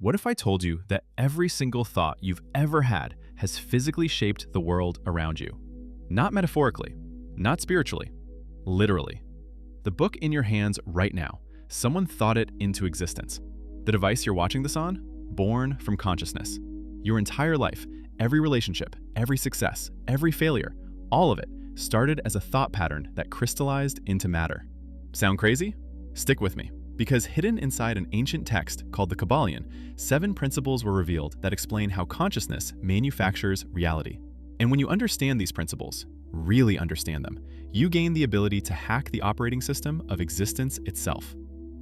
What if I told you that every single thought you've ever had has physically shaped the world around you? Not metaphorically, not spiritually, literally. The book in your hands right now, someone thought it into existence. The device you're watching this on, born from consciousness. Your entire life, every relationship, every success, every failure, all of it started as a thought pattern that crystallized into matter. Sound crazy? Stick with me, because hidden inside an ancient text called the Kybalion, 7 principles were revealed that explain how consciousness manufactures reality. And when you understand these principles, really understand them, you gain the ability to hack the operating system of existence itself.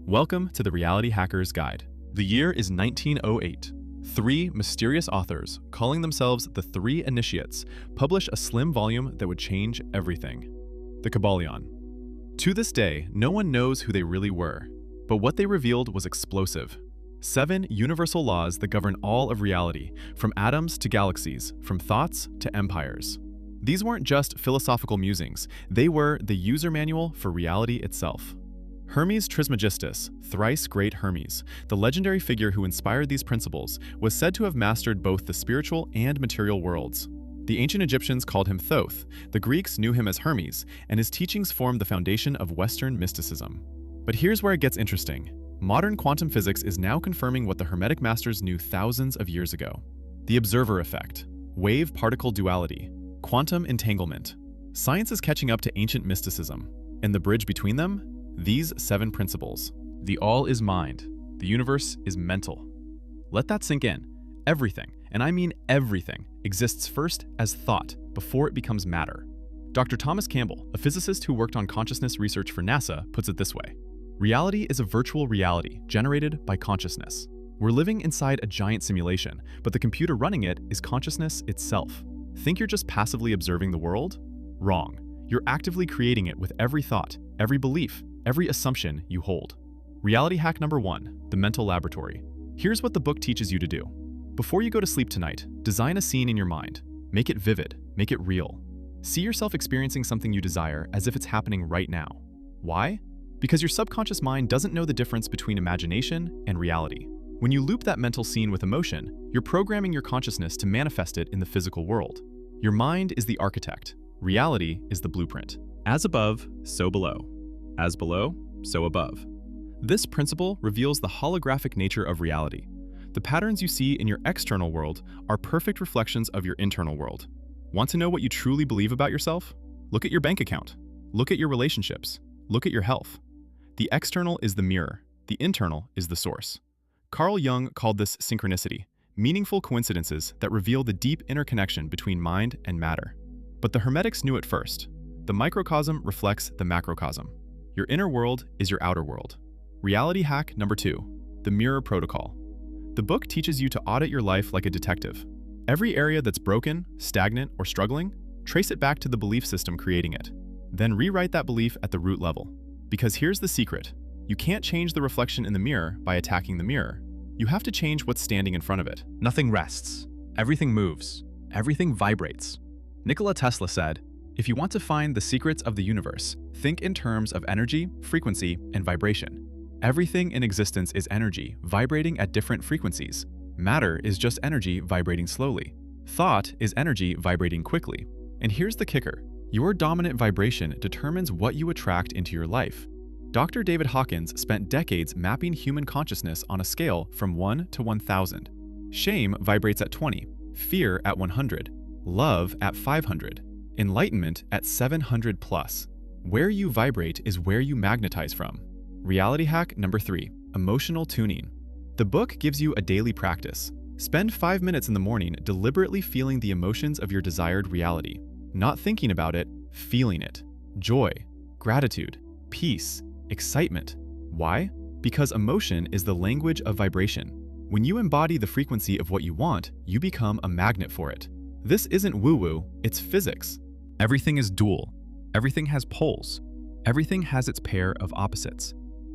Welcome to the Reality Hacker's Guide. The year is 1908. 3 mysterious authors, calling themselves the 3 Initiates, publish a slim volume that would change everything. The Kybalion. To this day, no one knows who they really were, but what they revealed was explosive. 7 universal laws that govern all of reality, from atoms to galaxies, from thoughts to empires. These weren't just philosophical musings, they were the user manual for reality itself. Hermes Trismegistus, thrice great Hermes, the legendary figure who inspired these principles, was said to have mastered both the spiritual and material worlds. The ancient Egyptians called him Thoth, the Greeks knew him as Hermes, and his teachings formed the foundation of Western mysticism. But here's where it gets interesting. Modern quantum physics is now confirming what the Hermetic masters knew thousands of years ago. The observer effect, wave-particle duality, quantum entanglement. Science is catching up to ancient mysticism, and the bridge between them? These 7 principles. The all is mind. The universe is mental. Let that sink in. Everything, and I mean everything, exists first as thought before it becomes matter. Dr. Thomas Campbell, a physicist who worked on consciousness research for NASA, puts it this way. Reality is a virtual reality generated by consciousness. We're living inside a giant simulation, but the computer running it is consciousness itself. Think you're just passively observing the world? Wrong. You're actively creating it with every thought, every belief, every assumption you hold. Reality hack number 1, the mental laboratory. Here's what the book teaches you to do. Before you go to sleep tonight, design a scene in your mind. Make it vivid, make it real. See yourself experiencing something you desire as if it's happening right now. Why? Because your subconscious mind doesn't know the difference between imagination and reality. When you loop that mental scene with emotion, you're programming your consciousness to manifest it in the physical world. Your mind is the architect. Reality is the blueprint. As above, so below. As below, so above. This principle reveals the holographic nature of reality. The patterns you see in your external world are perfect reflections of your internal world. Want to know what you truly believe about yourself? Look at your bank account. Look at your relationships. Look at your health. The external is the mirror. The internal is the source. Carl Jung called this synchronicity, meaningful coincidences that reveal the deep interconnection between mind and matter. But the Hermetics knew it first. The microcosm reflects the macrocosm. Your inner world is your outer world. Reality hack number 2, the mirror protocol. The book teaches you to audit your life like a detective. Every area that's broken, stagnant, or struggling, trace it back to the belief system creating it. Then rewrite that belief at the root level. Because here's the secret. You can't change the reflection in the mirror by attacking the mirror. You have to change what's standing in front of it. Nothing rests. Everything moves. Everything vibrates. Nikola Tesla said, "If you want to find the secrets of the universe, think in terms of energy, frequency, and vibration. Everything in existence is energy, vibrating at different frequencies. Matter is just energy vibrating slowly. Thought is energy vibrating quickly. And here's the kicker. Your dominant vibration determines what you attract into your life." Dr. David Hawkins spent decades mapping human consciousness on a scale from 1 to 1,000. Shame vibrates at 20, fear at 100, love at 500, enlightenment at 700 plus. Where you vibrate is where you magnetize from. Reality hack number 3, emotional tuning. The book gives you a daily practice. Spend 5 minutes in the morning deliberately feeling the emotions of your desired reality. Not thinking about it, feeling it. Joy, gratitude, peace, excitement. Why? Because emotion is the language of vibration. When you embody the frequency of what you want, you become a magnet for it. This isn't woo-woo, it's physics. Everything is dual. Everything has poles. Everything has its pair of opposites.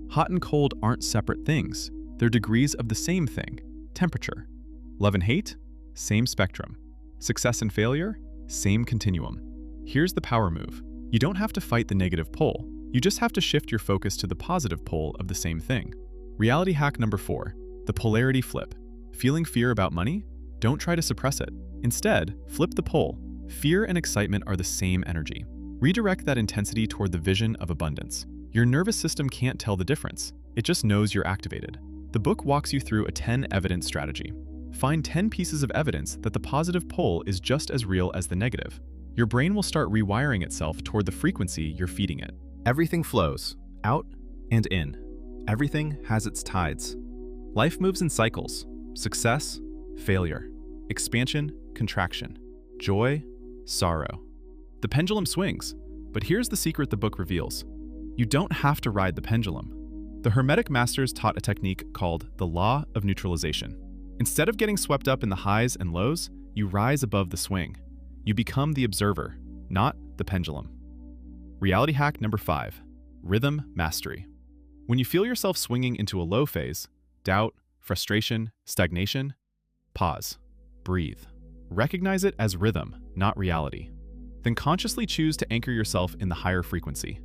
Hot and cold aren't separate things. They're degrees of the same thing, temperature. Love and hate? Same spectrum. Success and failure? Same continuum. Here's the power move. You don't have to fight the negative pole. You just have to shift your focus to the positive pole of the same thing. Reality hack number 4, the polarity flip. Feeling fear about money? Don't try to suppress it. Instead, flip the pole. Fear and excitement are the same energy. Redirect that intensity toward the vision of abundance. Your nervous system can't tell the difference. It just knows you're activated. The book walks you through a 10 evidence strategy. Find 10 pieces of evidence that the positive pole is just as real as the negative. Your brain will start rewiring itself toward the frequency you're feeding it. Everything flows, out and in. Everything has its tides. Life moves in cycles. Success, failure, expansion, contraction, joy, sorrow. The pendulum swings, but here's the secret the book reveals. You don't have to ride the pendulum. The Hermetic masters taught a technique called the law of neutralization. Instead of getting swept up in the highs and lows, you rise above the swing. You become the observer, not the pendulum. Reality hack number 5, rhythm mastery. When you feel yourself swinging into a low phase, doubt, frustration, stagnation, pause, breathe. Recognize it as rhythm, not reality. Then consciously choose to anchor yourself in the higher frequency.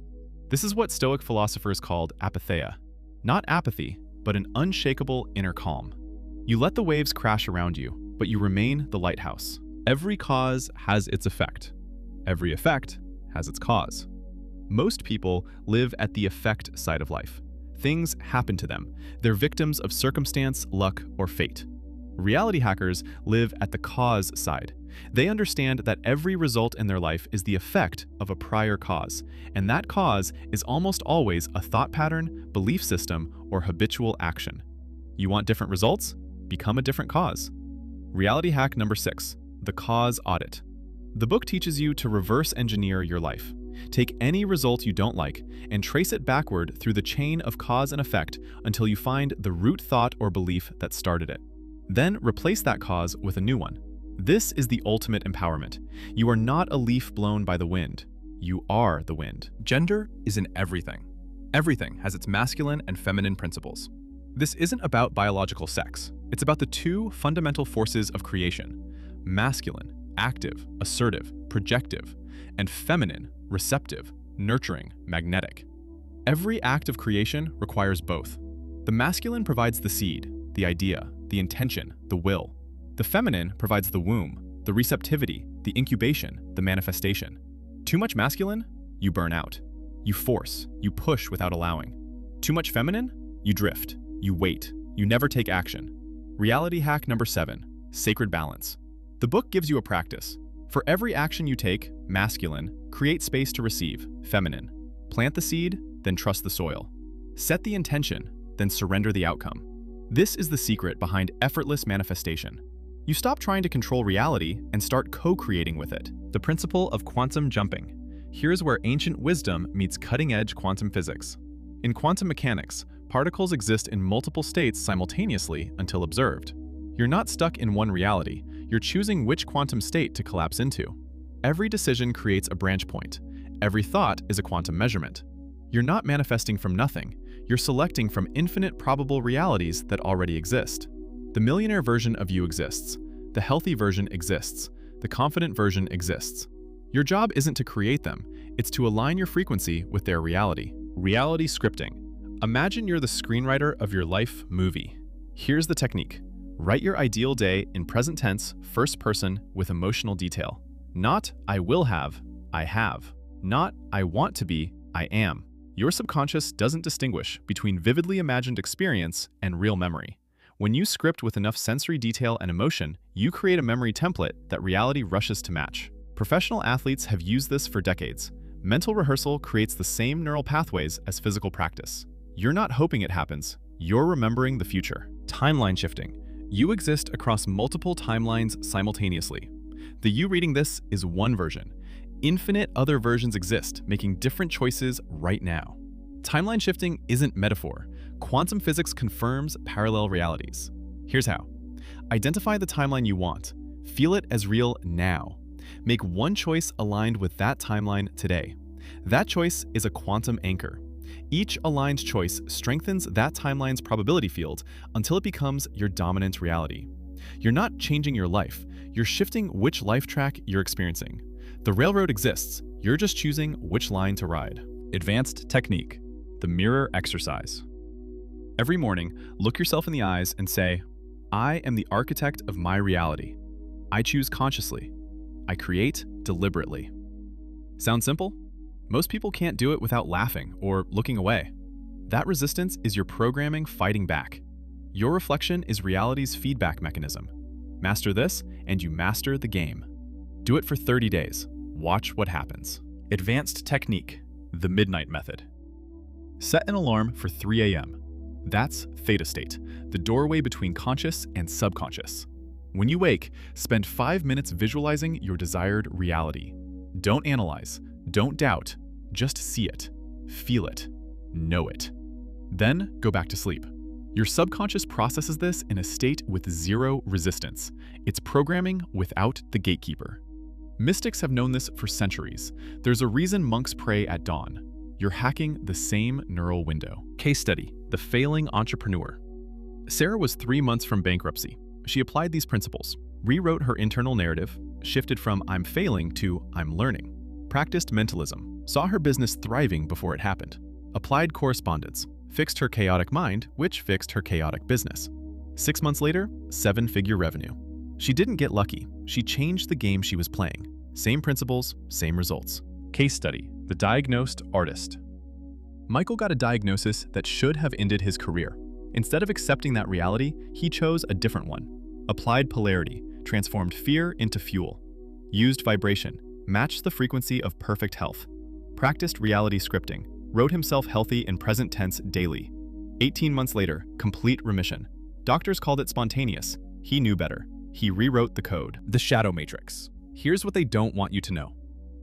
This is what Stoic philosophers called apatheia. Not apathy, but an unshakable inner calm. You let the waves crash around you, but you remain the lighthouse. Every cause has its effect. Every effect has its cause. Most people live at the effect side of life. Things happen to them. They're victims of circumstance, luck, or fate. Reality hackers live at the cause side. They understand that every result in their life is the effect of a prior cause, and that cause is almost always a thought pattern, belief system, or habitual action. You want different results? Become a different cause. Reality hack number 6, the cause audit. The book teaches you to reverse engineer your life. Take any result you don't like and trace it backward through the chain of cause and effect until you find the root thought or belief that started it. Then replace that cause with a new one. This is the ultimate empowerment. You are not a leaf blown by the wind. You are the wind. Gender is in everything. Everything has its masculine and feminine principles. This isn't about biological sex. It's about the two fundamental forces of creation: masculine, active, assertive, projective, and feminine, receptive, nurturing, magnetic. Every act of creation requires both. The masculine provides the seed, the idea, the intention, the will. The feminine provides the womb, the receptivity, the incubation, the manifestation. Too much masculine? You burn out. You force, you push without allowing. Too much feminine? You drift, you wait, you never take action. Reality hack number 7, sacred balance. The book gives you a practice. For every action you take, masculine, create space to receive, feminine. Plant the seed, then trust the soil. Set the intention, then surrender the outcome. This is the secret behind effortless manifestation. You stop trying to control reality and start co-creating with it. The principle of quantum jumping. Here's where ancient wisdom meets cutting-edge quantum physics. In quantum mechanics, particles exist in multiple states simultaneously until observed. You're not stuck in one reality. You're choosing which quantum state to collapse into. Every decision creates a branch point. Every thought is a quantum measurement. You're not manifesting from nothing. You're selecting from infinite probable realities that already exist. The millionaire version of you exists. The healthy version exists. The confident version exists. Your job isn't to create them. It's to align your frequency with their reality. Reality scripting. Imagine you're the screenwriter of your life movie. Here's the technique. Write your ideal day in present tense, first person, with emotional detail. Not, I will have, I have. Not, I want to be, I am. Your subconscious doesn't distinguish between vividly imagined experience and real memory. When you script with enough sensory detail and emotion, you create a memory template that reality rushes to match. Professional athletes have used this for decades. Mental rehearsal creates the same neural pathways as physical practice. You're not hoping it happens. You're remembering the future. Timeline shifting. You exist across multiple timelines simultaneously. The you reading this is one version. Infinite other versions exist, making different choices right now. Timeline shifting isn't metaphor. Quantum physics confirms parallel realities. Here's how. Identify the timeline you want. Feel it as real now. Make one choice aligned with that timeline today. That choice is a quantum anchor. Each aligned choice strengthens that timeline's probability field until it becomes your dominant reality. You're not changing your life. You're shifting which life track you're experiencing. The railroad exists. You're just choosing which line to ride. Advanced technique. The mirror exercise. Every morning, look yourself in the eyes and say, I am the architect of my reality. I choose consciously. I create deliberately. Sound simple? Most people can't do it without laughing or looking away. That resistance is your programming fighting back. Your reflection is reality's feedback mechanism. Master this, and you master the game. Do it for 30 days. Watch what happens. Advanced technique, the midnight method. Set an alarm for 3 a.m. That's theta state, the doorway between conscious and subconscious. When you wake, spend 5 minutes visualizing your desired reality. Don't analyze, don't doubt, just see it, feel it, know it. Then go back to sleep. Your subconscious processes this in a state with zero resistance. It's programming without the gatekeeper. Mystics have known this for centuries. There's a reason monks pray at dawn. You're hacking the same neural window. Case study, the failing entrepreneur. Sarah was 3 months from bankruptcy. She applied these principles, rewrote her internal narrative, shifted from I'm failing to I'm learning, practiced mentalism, saw her business thriving before it happened, applied correspondence, fixed her chaotic mind, which fixed her chaotic business. 6 months later, 7-figure revenue. She didn't get lucky. She changed the game she was playing. Same principles, same results. Case study, the diagnosed artist. Michael got a diagnosis that should have ended his career. Instead of accepting that reality, he chose a different one. Applied polarity, transformed fear into fuel. Used vibration, matched the frequency of perfect health. Practiced reality scripting, wrote himself healthy in present tense daily. 18 months later, complete remission. Doctors called it spontaneous. He knew better. He rewrote the code. The shadow matrix. Here's what they don't want you to know.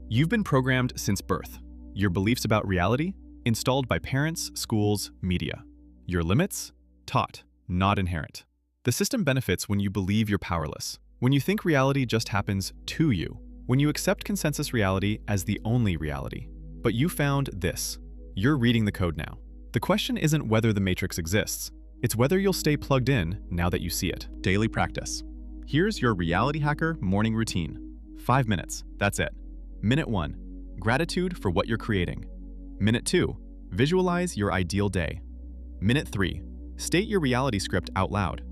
You've been programmed since birth. Your beliefs about reality, installed by parents, schools, media. Your limits, taught, not inherent. The system benefits when you believe you're powerless, when you think reality just happens to you, when you accept consensus reality as the only reality. But you found this. You're reading the code now. The question isn't whether the matrix exists. It's whether you'll stay plugged in now that you see it. Daily practice. Here's your reality hacker morning routine. 5 minutes, that's it. Minute 1, gratitude for what you're creating. Minute 2, visualize your ideal day. Minute 3, state your reality script out loud.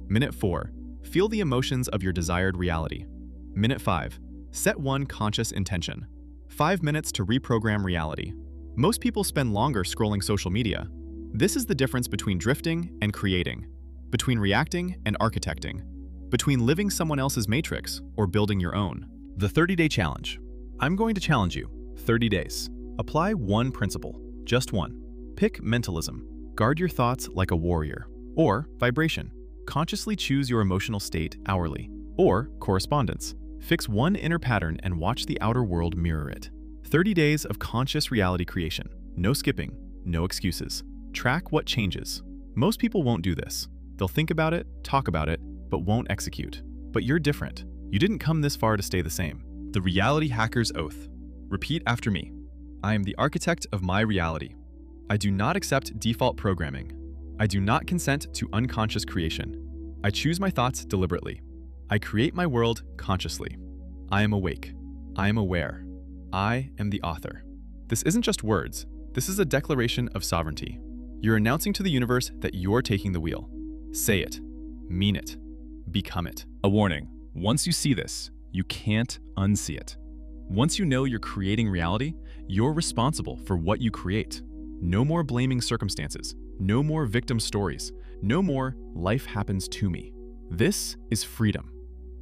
Minute 4, feel the emotions of your desired reality. Minute 5, set one conscious intention. 5 minutes to reprogram reality. Most people spend longer scrolling social media. This is the difference between drifting and creating, between reacting and architecting, between living someone else's matrix or building your own. The 30-day challenge. I'm going to challenge you. 30 days. Apply one principle, just one. Pick mentalism. Guard your thoughts like a warrior. Or vibration. Consciously choose your emotional state hourly. Or correspondence. Fix one inner pattern and watch the outer world mirror it. 30 days of conscious reality creation. No skipping, no excuses. Track what changes. Most people won't do this. They'll think about it, talk about it, but won't execute. But you're different. You didn't come this far to stay the same. The Reality Hacker's Oath. Repeat after me. I am the architect of my reality. I do not accept default programming. I do not consent to unconscious creation. I choose my thoughts deliberately. I create my world consciously. I am awake. I am aware. I am the author. This isn't just words. This is a declaration of sovereignty. You're announcing to the universe that you're taking the wheel. Say it. Mean it. Become it. A warning. Once you see this, you can't unsee it. Once you know you're creating reality, you're responsible for what you create. No more blaming circumstances. No more victim stories. No more life happens to me. This is freedom.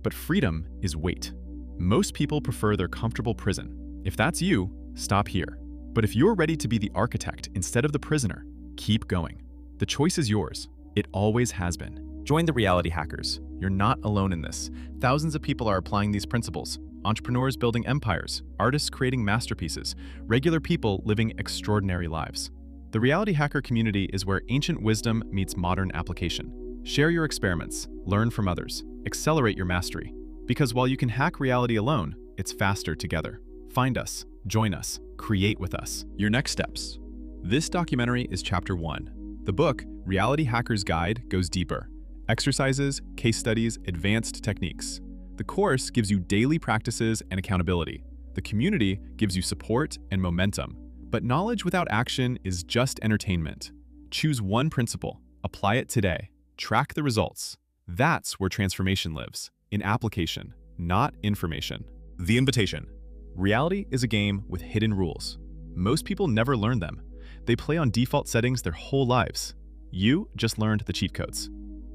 But freedom is weight. Most people prefer their comfortable prison. If that's you, stop here. But if you're ready to be the architect instead of the prisoner, keep going. The choice is yours. It always has been. Join the Reality Hackers. You're not alone in this. Thousands of people are applying these principles. Entrepreneurs building empires, artists creating masterpieces, regular people living extraordinary lives. The Reality Hacker community is where ancient wisdom meets modern application. Share your experiments, learn from others, accelerate your mastery. Because while you can hack reality alone, it's faster together. Find us, join us, create with us. Your next steps. This documentary is Chapter 1. The book, Reality Hacker's Guide, goes deeper. Exercises, case studies, advanced techniques. The course gives you daily practices and accountability. The community gives you support and momentum. But knowledge without action is just entertainment. Choose one principle, apply it today, track the results, That's where transformation lives, in application, not information. The invitation. Reality is a game with hidden rules. Most people never learn them. They play on default settings their whole lives. You just learned the cheat codes.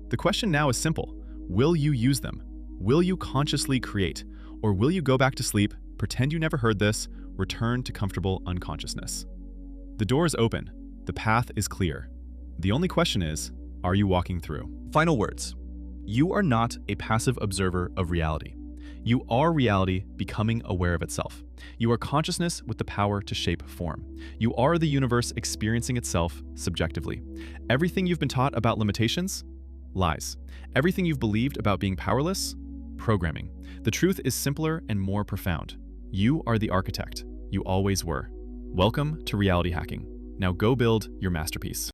The question now is simple. Will you use them? Will you consciously create? Or will you go back to sleep, pretend you never heard this, return to comfortable unconsciousness? The door is open. The path is clear. The only question is, are you walking through? Final words. You are not a passive observer of reality. You are reality becoming aware of itself. You are consciousness with the power to shape form. You are the universe experiencing itself subjectively. Everything you've been taught about limitations? Lies. Everything you've believed about being powerless? Programming. The truth is simpler and more profound. You are the architect. You always were. Welcome to reality hacking. Now go build your masterpiece.